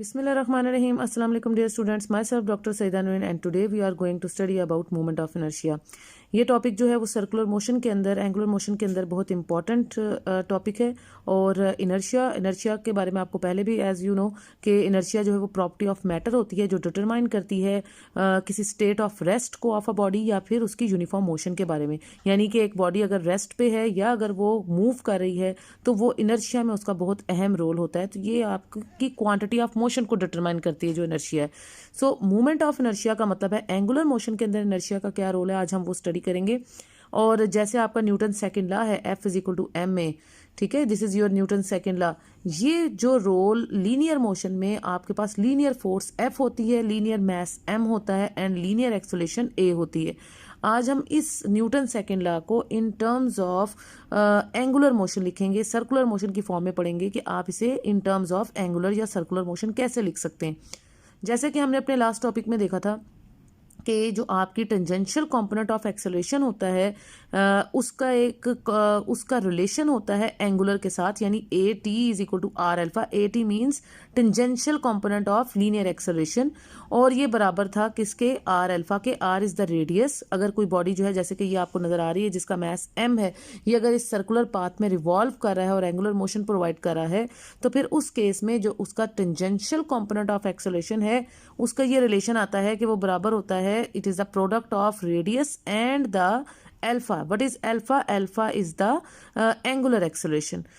Bismillahirrahmanirrahim. Assalamu alaikum dear students. Myself Dr. Saida Nurin and today we are going to study about moment of inertia. ये topic जो है वो circular motion के अंदर, angular motion के अंदर बहुत इंपॉर्टेंट टॉपिक है। और इनर्शिया के बारे में आपको पहले भी एज यू नो कि इनर्शिया जो है वो प्रॉपर्टी ऑफ मैटर होती है जो डिटरमाइन करती है किसी स्टेट ऑफ रेस्ट को ऑफ अ बॉडी या फिर उसकी यूनिफॉर्म मोशन के बारे में। यानी कि एक बॉडी अगर रेस्ट पे है या अगर वो मूव कर रही है तो वो इनर्शिया में उसका बहुत अहम रोल होता है। तो ये आपकी क्वांटिटी ऑफ मोशन को डिटरमाइन करती है जो इनर्शिया है। सो मूवमेंट ऑफ इनर्शिया का मतलब है एंगुलर मोशन के अंदर इनर्शिया का क्या रोल है, आज हम वो स्टडी करेंगे। और जैसे आपका न्यूटन सेकंड लॉ है F is equal to M A, ठीक है, this is your Newton second law. ये जो रोल लीनियर मोशन में आपके पास लीनियर फोर्स F होती है, लीनियर मास M होता है एंड लीनियर एक्सेलरेशन A होती है। आज हम इस न्यूटन सेकंड लॉ को in terms of angular motion लिखेंगे, सर्कुलर मोशन की फॉर्म में पढ़ेंगे कि आप इसे इन टर्म्स ऑफ एंगुलर या सर्कुलर मोशन कैसे लिख सकते हैं। जैसे कि हमने अपने लास्ट टॉपिक में देखा था कि जो आपकी टेंजेंशियल कंपोनेंट ऑफ एक्सेलरेशन होता है उसका रिलेशन होता है एंगुलर के साथ, यानी A T is equal to R alpha. A T means tangential component of linear acceleration, और ये बराबर था किसके, आर अल्फा के। R is the radius. अगर कोई बॉडी जो है जैसे कि ये आपको नजर आ रही है जिसका मास एम है, ये अगर इस सर्कुलर पाथ में रिवॉल्व कर रहा है और एंगुलर मोशन प्रोवाइड कर रहा है तो फिर उस केस में जो उसका टेंजेंशियल कंपोनेंट ऑफ एक्सेलरेशन है उसका ये रिलेशन आता है कि वो बराबर होता है, it is the product of radius and the alpha. What is alpha? Alpha is the angular acceleration.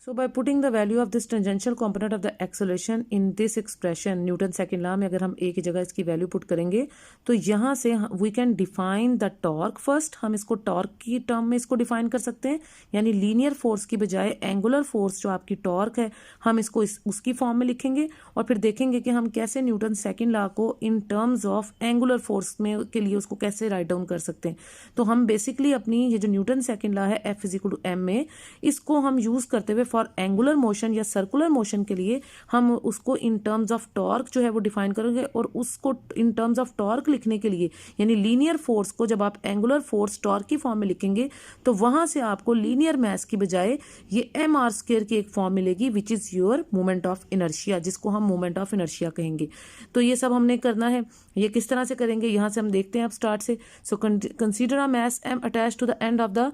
So by putting the value of this tangential component of the acceleration in this expression, Newton second law में अगर हम a की जगह इसकी value put करेंगे तो यहाँ से we can define the torque first। हम इसको टॉर्क की टर्म में इसको डिफाइन कर सकते हैं, यानी लीनियर फोर्स की बजाय एंगुलर फोर्स जो आपकी टॉर्क है हम इसको उसकी फॉर्म में लिखेंगे और फिर देखेंगे कि हम कैसे न्यूटन सेकंड लॉ को in terms of angular force में के लिए उसको कैसे राइट डाउन कर सकते हैं। तो हम बेसिकली अपनी ये जो न्यूटन सेकंड लॉ है F is equal to M में, इसको हम यूज करते हुए फॉर एंगुलर मोशन या सर्कुलर मोशन के लिए हम उसको इन टर्म्स ऑफ टॉर्क जो है वो डिफाइन करेंगे। और उसको इन टर्म्स ऑफ टॉर्क लिखने के लिए, यानी लीनियर फोर्स को जब आप एंगुलर फोर्स टॉर्क की फॉर्म में लिखेंगे तो वहां से आपको लीनियर मास की बजाय ये एम आर स्क्वायर की एक फॉर्म मिलेगी which is your moment of inertia, जिसको हम मोमेंट ऑफ इनर्शिया कहेंगे। तो ये सब हमने करना है। ये किस तरह से करेंगे यहां से हम देखते हैं अब स्टार्ट से। So consider a mass M attach to the end of the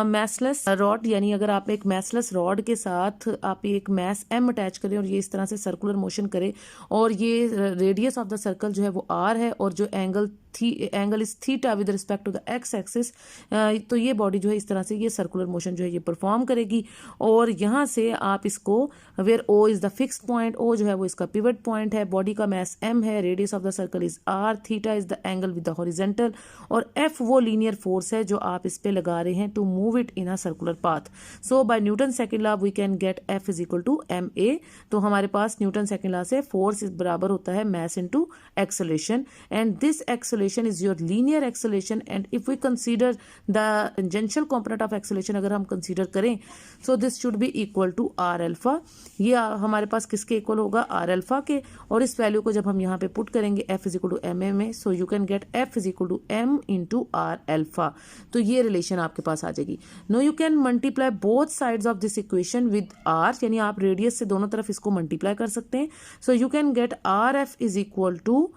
massless rod, यानी अगर आप एक मासलेस रॉड के साथ आप एक मास एम अटैच करें और ये इस तरह से सर्कुलर मोशन करे और ये रेडियस ऑफ द सर्कल जो है वो आर है और जो angle is theta with respect to the X axis, तो ये बॉडी जो है इस तरह से ये सर्कुलर मोशन जो है ये परफॉर्म करेगी। और यहाँ से आप इसको where O is the fixed point, O जो है वो इसका पिवट पॉइंट है, बॉडी का मास एम है, radius of the circle is R, theta is the angle with the horizontal, और एफ वो लीनियर फोर्स है जो आप इस पे लगा रहे हैं to move it in a circular path. So by Newton second law we can get F is equal to M ए। तो हमारे पास न्यूटन सेकंड लॉ से फोर्स बराबर होता है mass into acceleration, and this acceleration is your linear acceleration. And if we consider the tangential component of acceleration अगर हम consider करें so this should be equal to R alpha. ये हमारे पास किसके इक्वल होगा, आर अल्फा के। और इस वैल्यू को जब हम यहाँ पे पुट करेंगे F is equal to M A में, so you can get F is equal to M into R alpha. तो ये रिलेशन आपके पास आ जाएगी। Now you can multiply both sides of this equation with R, यानी आप रेडियस से दोनों तरफ इसको मल्टीप्लाई कर सकते हैं। So you can get R F is equal to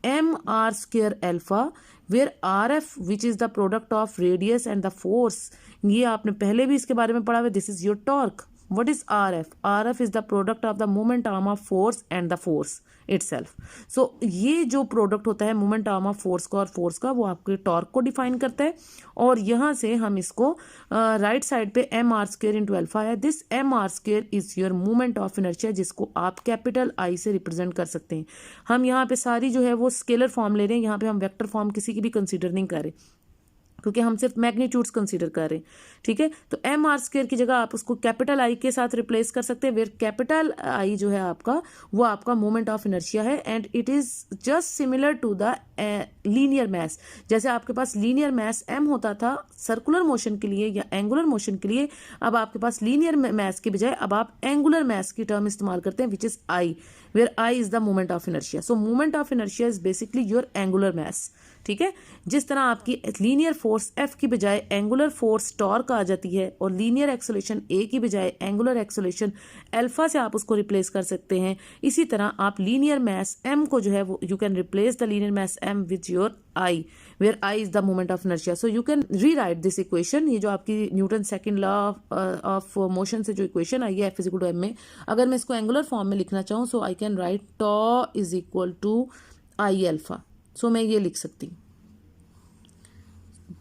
M R square alpha, where R F which is the product of radius and the force. ये आपने पहले भी इसके बारे में पढ़ा हुआ, this is your torque. What is RF? RF is the product of the moment arm of force and the force itself. So ये जो प्रोडक्ट होता है मोमेंट आर्म ऑफ फोर्स का और फोर्स का, वो आपके टॉर्क को डिफाइन करता है। और यहाँ से हम इसको राइट साइड पे M R square into alpha है। This M R square is your moment of inertia, जिसको आप कैपिटल आई से रिप्रेजेंट कर सकते हैं। हम यहाँ पे सारी जो है वो स्केलर फॉर्म ले रहे हैं, यहाँ पे हम वेक्टर फॉर्म किसी की भी कंसीडर नहीं कर रहे क्योंकि हम सिर्फ मैग्नीट्यूड्स कंसीडर कर रहे हैं, ठीक है। तो एम आर स्क्वायर की जगह आप उसको कैपिटल आई के साथ रिप्लेस कर सकते हैं, वेयर कैपिटल आई जो है आपका वो आपका मोमेंट ऑफ इनर्शिया है and it is just similar to the linear mass. जैसे आपके पास लीनियर मास एम होता था सर्कुलर मोशन के लिए या एंगुलर मोशन के लिए, अब आपके पास लीनियर मास के बजाय अब आप एंगुलर मास की टर्म इस्तेमाल करते हैं which is I. Where I is the moment of inertia. So moment of inertia is basically your angular mass, ठीक है। जिस तरह आपकी लीनियर फोर्स एफ की बजाय एंगुलर फोर्स टॉर्क आ जाती है और लीनियर एक्सेलरेशन ए की बजाय एंगुलर एक्सेलरेशन अल्फा से आप उसको रिप्लेस कर सकते हैं, इसी तरह आप लीनियर मास एम को जो है वो you can replace the linear mass M with your I, where I is the moment of inertia. So you can rewrite this equation. ये जो आपकी Newton second law of motion से जो equation आई है F is equal to M में, अगर मैं इसको एंगुलर फॉर्म में लिखना चाहूँ so I can write tau is equal to I alpha. So मैं ये लिख सकती हूँ,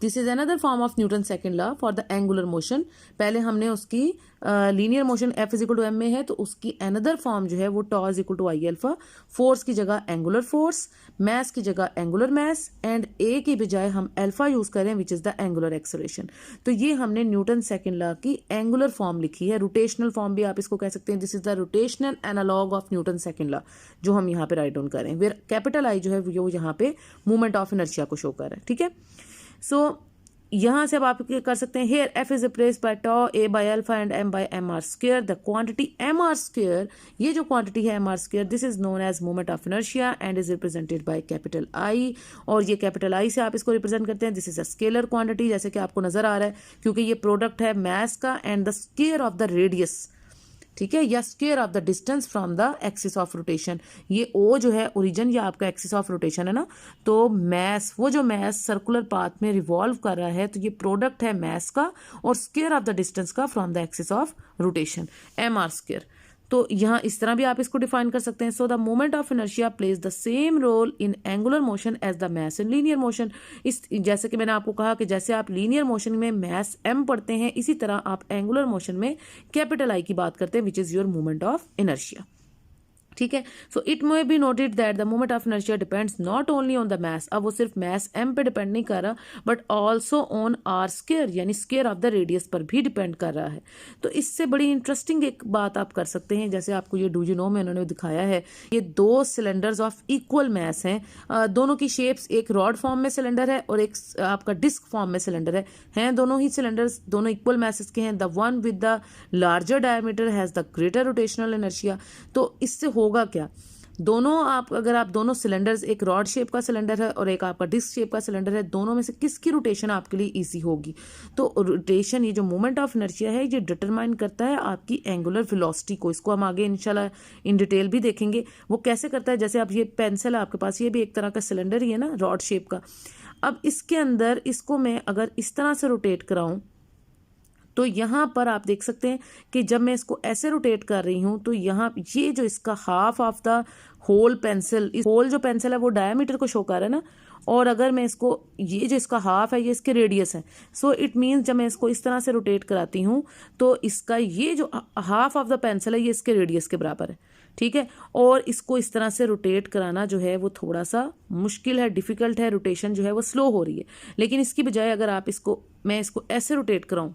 this is another form of Newton second law for the angular motion. पहले हमने उसकी linear motion F is equal to M में है तो उसकी अनदर फॉर्म जो है वो tau is equal to I alpha. Force की जगह एंगुलर फोर्स, मास की जगह एंगुलर मास एंड ए की बजाय हम अल्फा यूज करें विच इज द एंगुलर एक्सेलरेशन। तो ये हमने न्यूटन सेकंड लॉ की एंगुलर फॉर्म लिखी है, रोटेशनल फॉर्म भी आप इसको कह सकते हैं। This is the rotational analog of Newton second law जो हम यहाँ पे राइट डाउन करें, वेयर कैपिटल आई जो है वो यहाँ पे मूवमेंट ऑफ इनर्शिया को शो कर रहा है, ठीक है। सो यहां से अब आप कर सकते हैं, here F is replaced by tau A by alpha and M by M R square. The quantity M R square, ये जो क्वांटिटी है M R square, this is known as moment of inertia and is represented by capital I. और ये capital I से आप इसको represent करते हैं। This is a scalar quantity, जैसे कि आपको नजर आ रहा है, क्योंकि ये प्रोडक्ट है मास का and the square of the radius, ठीक है, या square of the distance from the axis of rotation. ये ओ जो है ओरिजिन या आपका एक्सिस ऑफ रोटेशन है ना, तो मैस, वो जो मैस सर्कुलर पाथ में रिवॉल्व कर रहा है, तो ये प्रोडक्ट है मैस का और स्क्वायर ऑफ द डिस्टेंस का from the axis of rotation, M R square. तो यहाँ इस तरह भी आप इसको डिफाइन कर सकते हैं। So the moment of inertia plays the same role in angular motion as the mass in linear motion. इस जैसे कि मैंने आपको कहा कि जैसे आप लीनियर मोशन में मास m पढ़ते हैं, इसी तरह आप एंगुलर मोशन में कैपिटल आई की बात करते हैं which is your moment of inertia, ठीक है। So it may be noted that the moment of inertia depends not only on the mass. अब वो सिर्फ मास m पे डिपेंड नहीं कर रहा but also on R square, यानी स्क्वायर ऑफ द रेडियस पर भी डिपेंड कर रहा है। तो इससे बड़ी इंटरेस्टिंग एक बात आप कर सकते हैं, जैसे आपको ये डू यू नो में उन्होंने दिखाया है, ये दो सिलेंडर्स ऑफ इक्वल मास हैं, दोनों की शेप्स, एक रॉड फॉर्म में सिलेंडर है और एक आपका डिस्क फॉर्म में सिलेंडर है, हैं दोनों ही सिलेंडर्स, दोनों इक्वल मासेस के हैं। The one with the larger diameter has the greater rotational inertia. तो इससे होगा क्या, दोनों अगर आप दोनों सिलेंडर्स, एक रॉड शेप का सिलेंडर है और एक आपका डिस्क शेप का सिलेंडर है, दोनों में से किसकी रोटेशन आपके लिए इजी होगी। तो रोटेशन, ये जो मोमेंट ऑफ इनर्शिया है, ये डिटरमाइन करता है आपकी एंगुलर वेलोसिटी को। इसको हम आगे इंशाल्लाह इन डिटेल भी देखेंगे वो कैसे करता है। जैसे आप ये पेंसिल है आपके पास, ये भी एक तरह का सिलेंडर ही है ना, रॉड शेप का। अब इसके अंदर इसको मैं अगर इस तरह से रोटेट कराऊं तो यहाँ पर आप देख सकते हैं कि जब मैं इसको ऐसे रोटेट कर रही हूँ तो यहाँ ये जो इसका half of the whole pencil, इस होल जो पेंसिल है वो डायमीटर को शो कर रहा है ना, और अगर मैं इसको, ये जो इसका हाफ है ये इसके रेडियस है। सो इट मीन्स जब मैं इसको इस तरह से रोटेट कराती हूँ तो इसका ये जो हाफ ऑफ द पेंसिल है ये इसके रेडियस के बराबर है, ठीक है। और इसको इस तरह से रोटेट कराना जो है वो थोड़ा सा मुश्किल है, डिफिकल्ट है, रोटेशन जो है वो स्लो हो रही है। लेकिन इसकी बजाय अगर आप इसको, मैं इसको ऐसे रोटेट कराऊं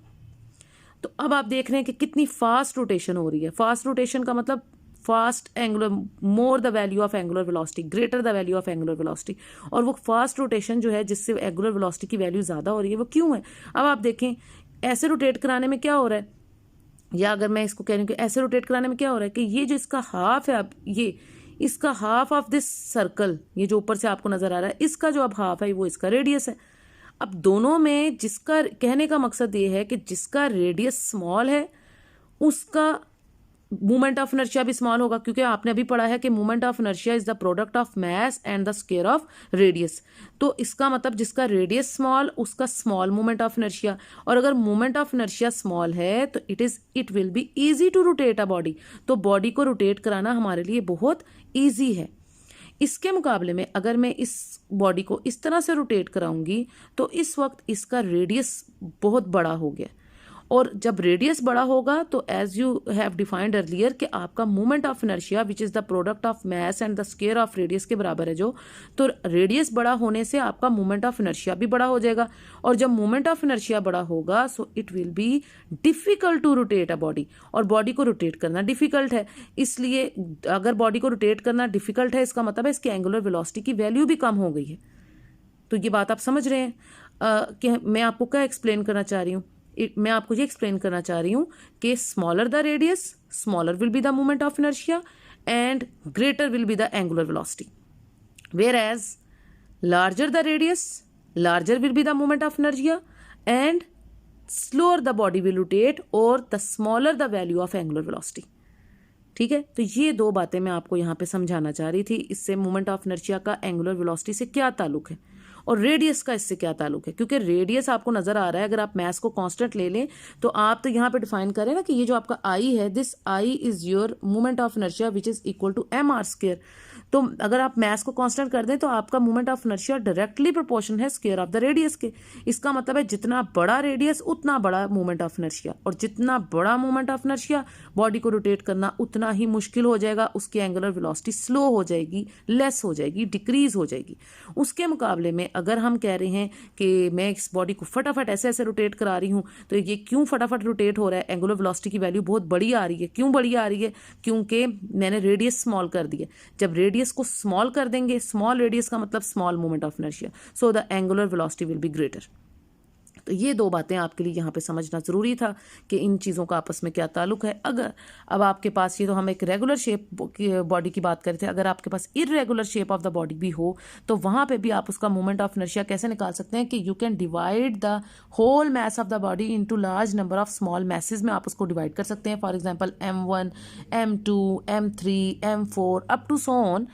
तो अब आप देख रहे हैं कि कितनी फास्ट रोटेशन हो रही है। फास्ट रोटेशन का मतलब fast angular, more the value of angular velocity, greater the value of angular velocity. और वो फास्ट रोटेशन जो है जिससे एंगुलर वेलोसिटी की वैल्यू ज्यादा हो रही है, वो क्यों है। अब आप देखें ऐसे रोटेट कराने में क्या हो रहा है, या अगर मैं इसको कह रही हूँ कि ऐसे रोटेट कराने में क्या हो रहा है कि ये जो इसका हाफ है, अब ये इसका हाफ ऑफ दिस सर्कल, ये जो ऊपर से आपको नजर आ रहा है, इसका जो अब हाफ है वो इसका रेडियस है। अब दोनों में जिसका, कहने का मकसद ये है कि जिसका रेडियस स्मॉल है उसका मोमेंट ऑफ इनर्शिया भी स्मॉल होगा, क्योंकि आपने अभी पढ़ा है कि moment of inertia is the product of mass and the square of radius. तो इसका मतलब जिसका रेडियस स्मॉल उसका स्मॉल मोमेंट ऑफ इनर्शिया, और अगर मोमेंट ऑफ इनर्शिया स्मॉल है तो it will be easy to rotate a body. तो बॉडी को रोटेट कराना हमारे लिए बहुत ईजी है। इसके मुकाबले में अगर मैं इस बॉडी को इस तरह से रोटेट कराऊंगी तो इस वक्त इसका रेडियस बहुत बड़ा हो गया, और जब रेडियस बड़ा होगा तो as you have defined earlier कि आपका moment of inertia which is the product of mass and the square of radius के बराबर है जो, तो रेडियस बड़ा होने से आपका मोमेंट ऑफ इनर्शिया भी बड़ा हो जाएगा, और जब मोमेंट ऑफ इनर्शिया बड़ा होगा so it will be difficult to rotate a body, और बॉडी को रोटेट करना डिफिकल्ट है। इसलिए अगर बॉडी को रोटेट करना डिफिकल्ट है इसका मतलब है इसकी एंगुलर वेलोसिटी की वैल्यू भी कम हो गई है। तो ये बात आप समझ रहे हैं कि मैं आपको क्या एक्सप्लेन करना चाह रही हूँ। मैं आपको ये एक्सप्लेन करना चाह रही हूँ कि smaller the radius smaller will be the moment of inertia, and greater will be the angular velocity. Whereas larger the radius, larger will be the moment of inertia, and slower the body will rotate, or the smaller the value of angular velocity. ठीक है, तो ये दो बातें मैं आपको यहाँ पे समझाना चाह रही थी। इससे मोमेंट ऑफ इनर्शिया का एंगुलर वेलोसिटी से क्या ताल्लुक है और रेडियस का इससे क्या ताल्लुक है, क्योंकि रेडियस आपको नजर आ रहा है। अगर आप मैथ्स को कांस्टेंट ले लें तो आप तो यहाँ पे डिफाइन करें ना कि ये जो आपका आई है, this I is your moment of inertia which is equal to M R square. तो अगर आप मैथ्स को कांस्टेंट कर दें तो आपका moment of inertia directly proportion है स्क्वायर ऑफ द रेडियस के। इसका मतलब है जितना बड़ा रेडियस उतना बड़ा मोमेंट ऑफ इनर्शिया, और जितना बड़ा मोमेंट ऑफ इनर्शिया बॉडी को रोटेट करना उतना ही मुश्किल हो जाएगा, उसकी एंगुलर वेलोसिटी स्लो हो जाएगी, लेस हो जाएगी, डिक्रीज हो जाएगी। उसके मुकाबले में अगर हम कह रहे हैं कि मैं इस बॉडी को फटाफट ऐसे ऐसे रोटेट करा रही हूँ, तो ये क्यों फटाफट रोटेट हो रहा है, एंगुलर वेलोसिटी की वैल्यू बहुत बड़ी आ रही है। क्यों बड़ी आ रही है? क्योंकि मैंने रेडियस स्मॉल कर दी है। जब रेडियस को स्मॉल कर देंगे, स्मॉल रेडियस का मतलब small moment of inertia, so the angular velocity will be greater. तो ये दो बातें आपके लिए यहाँ पे समझना ज़रूरी था कि इन चीज़ों का आपस में क्या ताल्लुक है। अगर अब आपके पास, ये तो हम एक रेगुलर शेप बॉडी की बात करते थे, अगर आपके पास irregular shape of the body भी हो तो वहाँ पे भी आप उसका मोमेंट ऑफ इनर्शिया कैसे निकाल सकते हैं कि you can divide the whole mass of the body into large number of small masses में आप उसको डिवाइड कर सकते हैं। For example M1, M2, M3, M4 up to so on.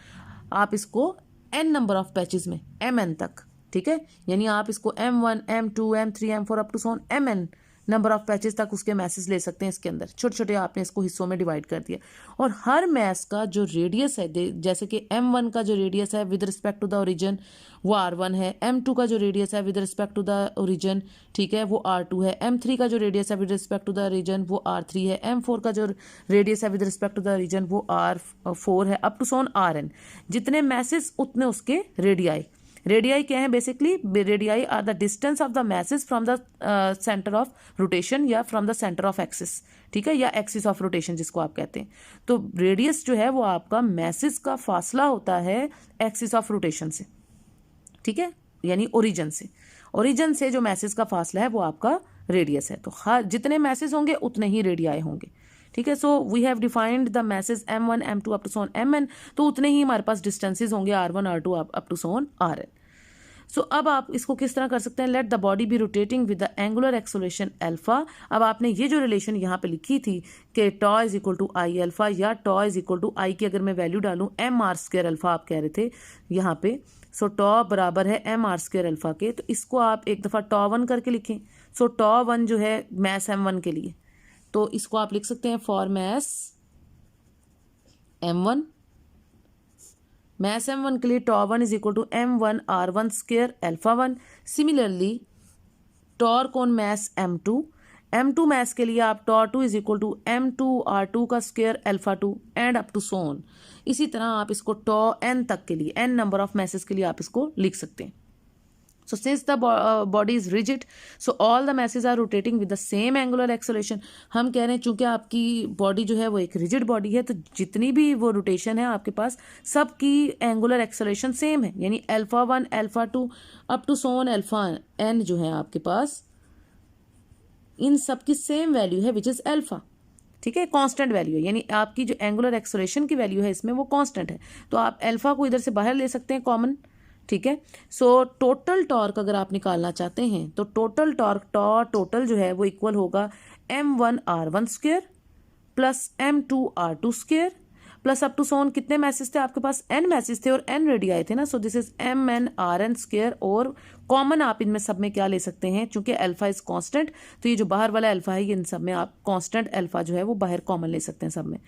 आप इसको n नंबर ऑफ पैचेस में, mn तक, ठीक है, यानी आप इसको M1, M2, M3, M4 up to so on mn number of patches तक उसके मैसेज ले सकते हैं। इसके अंदर छोटे छोटे आपने इसको हिस्सों में डिवाइड कर दिया, और हर मैस का जो रेडियस है, जैसे कि M1 का जो रेडियस है with respect to the origin वो R1 है, M2 का जो रेडियस है with respect to the origin, ठीक है, वो R2 है, M3 का जो रेडियस है with respect to the origin वो R3 है, M4 का जो रेडियस है with respect to the origin वो R4 है, up to so on Rn। जितने मैसेज उतने उसके रेडियाई। रेडियाई क्या है? Basically radii are the distance of the masses from the centre of rotation या from the centre of axis, ठीक है, या एक्सिस ऑफ रोटेशन जिसको आप कहते हैं। तो रेडियस जो है वो आपका मैसेज का फासला होता है एक्सिस ऑफ रोटेशन से, ठीक है, यानी ओरिजिन से। ओरिजिन से जो मैसेज का फासला है वो आपका रेडियस है। तो हर जितने मैसेज होंगे उतने ही रेडियाई होंगे, ठीक है। So we have defined the masses M1, M2 up to so on Mn, तो उतने ही हमारे पास डिस्टेंसेज होंगे R1, R2 up to so on Rn। So अब आप इसको किस तरह कर सकते हैं? Let the body be rotating with the angular acceleration alpha. अब आपने ये जो रिलेशन यहाँ पे लिखी थी कि tau is equal to I alpha या tau is equal to I की अगर मैं वैल्यू डालूं एम आर स्क्वायर अल्फा, आप कह रहे थे यहाँ पे, सो टॉ बराबर है एम आर स्क्वायर अल्फा के, तो इसको आप एक दफ़ा टॉ 1 करके लिखें। सो टॉ 1 जो है मैस M1 के लिए, तो इसको आप लिख सकते हैं for mess M1, mess M1 के लिए tau 1 is equal to M1 R1 square alpha 1। Similarly torque on mass M2 mass के लिए आप टॉ 2 is equal to M2 R2 का square alpha 2 and up to so on. इसी तरह आप इसको टॉ n तक के लिए, n नंबर ऑफ मैसेज के लिए आप इसको लिख सकते हैं। So since the body is rigid, so all the masses are rotating with the same angular acceleration। हम कह रहे हैं चूंकि आपकी बॉडी जो है वो एक रिजिड बॉडी है, तो जितनी भी वो रोटेशन है आपके पास सबकी एंगुलर एक्सेलरेशन सेम है, यानी alpha 1, alpha 2 up to so on alpha n जो है आपके पास, इन सब की सेम वैल्यू है विच इज अल्फा, ठीक है, कांस्टेंट वैल्यू है, यानी आपकी जो एंगुलर एक्सेलरेशन की वैल्यू है इसमें वो कांस्टेंट है। तो आप अल्फा को इधर से बाहर ले सकते हैं कॉमन, ठीक है। सो टोटल टॉर्क अगर आप निकालना चाहते हैं तो टोटल टॉर्क टोटल जो है वो इक्वल होगा M1 R1 square plus M2 R2 square plus up to so on कितने मैसेज थे आपके पास? n मैसेज थे और n रेडियाई थे ना, सो this is MN RN square, और कॉमन आप इनमें सब में क्या ले सकते हैं, चूंकि अल्फा इज कांस्टेंट, तो ये जो बाहर वाला अल्फा है ये इन सब में आप कांस्टेंट अल्फा जो है वो बाहर कॉमन ले सकते हैं सब में।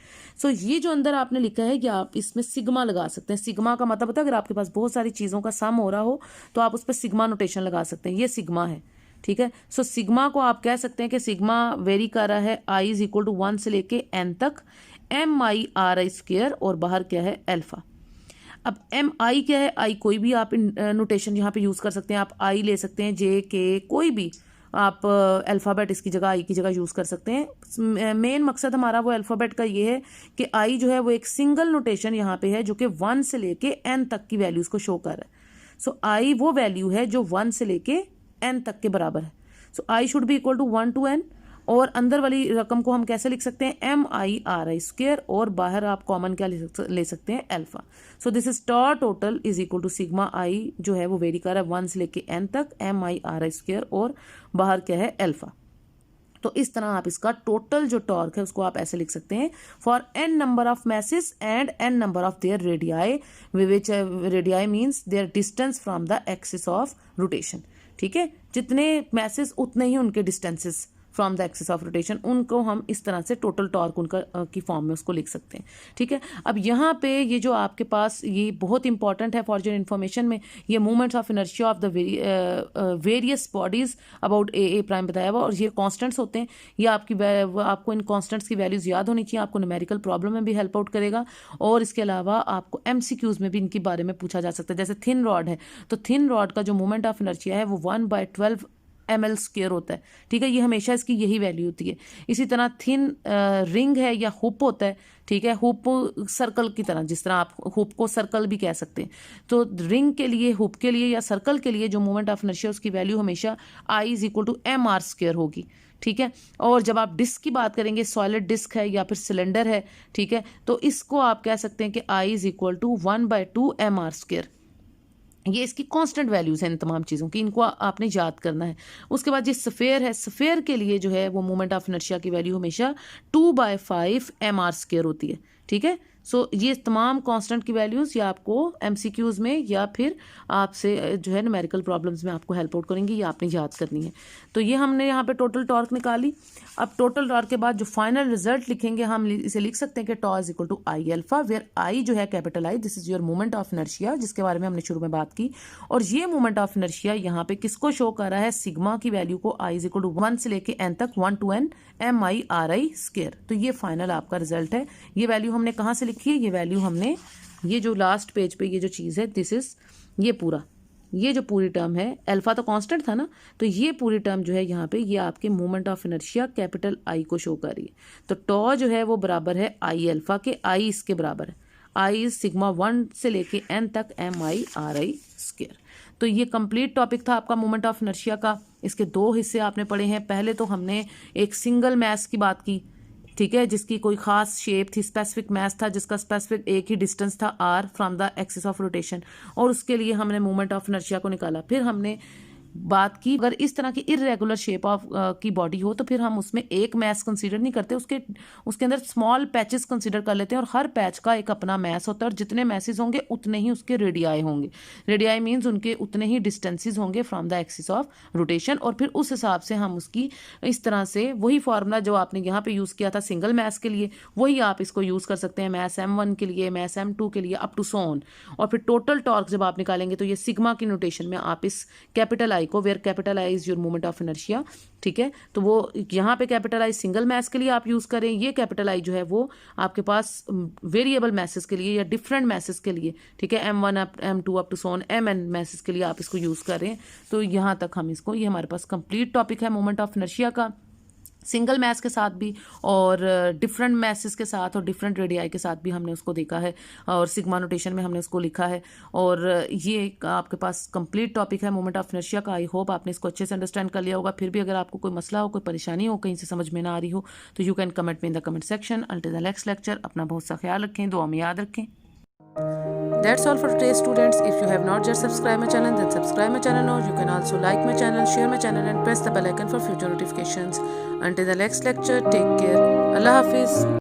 सो ये जो अंदर आपने लिखा है कि आप इसमें सिग्मा लगा सकते हैं। सिग्मा का मतलब होता है अगर आपके पास बहुत सारी चीज़ों का सम हो रहा हो तो आप उस पर सिग्मा नोटेशन लगा सकते हैं, ये सिग्मा है, ठीक है। सो सिग्मा को आप कह सकते हैं कि सिग्मा वेरी कर रहा है i इज इक्वल टू 1 से लेके n तक, MI स्क्वायर और बाहर क्या है अल्फा। अब MI क्या है? I कोई भी आप नोटेशन यहाँ पे यूज़ कर सकते हैं, आप I ले सकते हैं, JK कोई भी आप अल्फ़ाबेट इसकी जगह I की जगह यूज़ कर सकते हैं। मेन मकसद हमारा वो अल्फ़ाबेट का ये है कि I जो है वो एक सिंगल नोटेशन यहाँ पे है जो कि 1 से लेके n तक की वैल्यूज़ को शो कर रहा है। सो I वो वैल्यू है जो 1 से लेके n तक के बराबर है। So I should be equal to 1 to n। और अंदर वाली रकम को हम कैसे लिख सकते हैं, MI/RI², और बाहर आप कॉमन क्या ले सकते हैं, alpha. So this is tau total is equal to sigma I जो है वो वेरी कर रहा है 1 से लेके n तक, MI/RI² और बाहर क्या है, अल्फा। तो इस तरह आप इसका टोटल जो टॉर्क है उसको आप ऐसे लिख सकते हैं, for n number of message and n number of their radii, which radii means their distance from the axis of rotation. ठीक है, जितने मैसेज उतने ही उनके distances from the axis of rotation, उनको हम इस तरह से टोटल टॉर्क उनका की फॉर्म में उसको लिख सकते हैं। ठीक है, अब यहाँ पे ये जो आपके पास ये बहुत इंपॉर्टेंट है फॉर योर इन्फॉर्मेशन में, ये movements of inertia of the various bodies about A prime बताया हुआ, और ये कॉन्स्टेंट्स होते हैं। ये आपको इन कॉन्स्टेंट्स की वैल्यूज याद होनी चाहिए, आपको न्यूमेरिकल प्रॉब्लम में भी हेल्प आउट करेगा, और इसके अलावा आपको MCQs में भी इनके बारे में पूछा जा सकता है। जैसे थिन रॉड है, तो थिन रॉड का जो मूवमेंट ऑफ इनर्शिया है वो 1/12 ml² होता है। ठीक है, ये हमेशा इसकी यही वैल्यू होती है। इसी तरह थिन रिंग है या हुप होता है। ठीक है, हुप सर्कल की तरह, जिस तरह आप हुप को सर्कल भी कह सकते हैं, तो रिंग के लिए, हुप के लिए या सर्कल के लिए जो मोमेंट ऑफ इनर्शिया उसकी वैल्यू हमेशा I=mr² होगी। ठीक है, और जब आप डिस्क की बात करेंगे, सॉलिड डिस्क है या फिर सिलेंडर है, ठीक है, तो इसको आप कह सकते हैं कि I=1/2 mr²। ये इसकी कांस्टेंट वैल्यूज हैं इन तमाम चीज़ों की, इनको आपने याद करना है। उसके बाद ये सफ़ेयर है, सफ़ेयर के लिए जो है वो मोमेंट ऑफ इनर्शिया की वैल्यू हमेशा 2/5 mr² होती है। ठीक है, सो ये तमाम कांस्टेंट की वैल्यूज़ या आपको MCQs में या फिर आपसे जो है न्यूमेरिकल प्रॉब्लम्स में आपको हेल्प आउट करेंगी, ये आपने याद करनी है। तो ये हमने यहाँ पे टोटल टॉर्क निकाली। अब टोटल टॉर्क के बाद जो फाइनल रिजल्ट लिखेंगे हम इसे लिख सकते हैं कि tau is equal to I∝, where I जो है capital I, this is your moment of inertia जिसके बारे में हमने शुरू में बात की। और ये मोमेंट ऑफ इनर्शिया यहाँ पे किसको शो कर रहा है, सिग्मा की वैल्यू को I इज इक्वल टू 1 से लेके n तक 1 to n MI/RI²। तो ये फाइनल आपका रिजल्ट है। ये वैल्यू हमने कहाँ से लिखी है, ये वैल्यू हमने ये जो लास्ट पेज पे ये जो चीज़ है, दिस इज ये पूरा, ये जो पूरी टर्म है, अल्फा तो कांस्टेंट था ना, तो ये पूरी टर्म जो है यहाँ पे ये आपके moment of inertia capital I को शो कर रही है। तो टॉ जो है वो बराबर है I∝ के, I इसके बराबर है, I इज सिग्मा 1 से लेके n तक MI/RI²। तो ये कंप्लीट टॉपिक था आपका मोमेंट ऑफ इनर्शिया का। इसके दो हिस्से आपने पढ़े हैं। पहले तो हमने एक सिंगल मैस की बात की, ठीक है, जिसकी कोई खास शेप थी, स्पेसिफिक मैस था, जिसका स्पेसिफिक एक ही डिस्टेंस था r from the axis of rotation, और उसके लिए हमने मोमेंट ऑफ इनर्शिया को निकाला। फिर हमने बात की अगर इस तरह की इरेगुलर शेप ऑफ की बॉडी हो तो फिर हम उसमें एक मैस कंसीडर नहीं करते, उसके अंदर स्मॉल पैचेस कंसीडर कर लेते हैं, और हर पैच का एक अपना मैस होता है, और जितने मैसेज होंगे उतने ही उसके रेडियाई होंगे। रेडियाई मीन्स उनके उतने ही डिस्टेंसेज होंगे from the axis of rotation, और फिर उस हिसाब से हम उसकी इस तरह से वही फार्मूला जो आपने यहाँ पे यूज़ किया था सिंगल मैस के लिए, वही आप इसको यूज़ कर सकते हैं मैस M1 के लिए, मैस M2 के लिए, अप टू सो ऑन। और फिर टोटल टॉर्क जब आप निकालेंगे तो ये सिग्मा की नोटेशन में आप इस कैपिटल I को, where capital I is your moment of inertia, ठीक है, तो वो यहाँ पे कैपिटल I सिंगल मैस के लिए आप यूज करें, ये कैपिटल I जो है वो आपके पास वेरिएबल मैसेज के लिए या डिफरेंट मैसेज के लिए, ठीक है, M1 M2 up to so on MN masses के लिए आप इसको यूज करें। तो यहाँ तक हम इसको, ये हमारे पास कंप्लीट टॉपिक है मोमेंट ऑफ इनर्शिया का, सिंगल मैस के साथ भी और डिफरेंट मैसेस के साथ और डिफरेंट रेडियाई के साथ भी हमने उसको देखा है, और सिग्मा नोटेशन में हमने उसको लिखा है। और ये आपके पास कंप्लीट टॉपिक है मोमेंट ऑफ इनर्शिया का। आई होप आपने इसको अच्छे से अंडरस्टैंड कर लिया होगा। फिर भी अगर आपको कोई मसला हो, कोई परेशानी हो, कहीं से समझ में ना आ रही हो, तो यू कैन कमेंट में in the comment section. Until the next lecture, अपना बहुत सा ख्याल रखें, दुआ में याद रखें। That's all for today, students. If you have not yet subscribed my channel, then subscribe my channel now. You can also like my channel, share my channel, and press the bell icon for future notifications. Until the next lecture, take care. Allah Hafiz.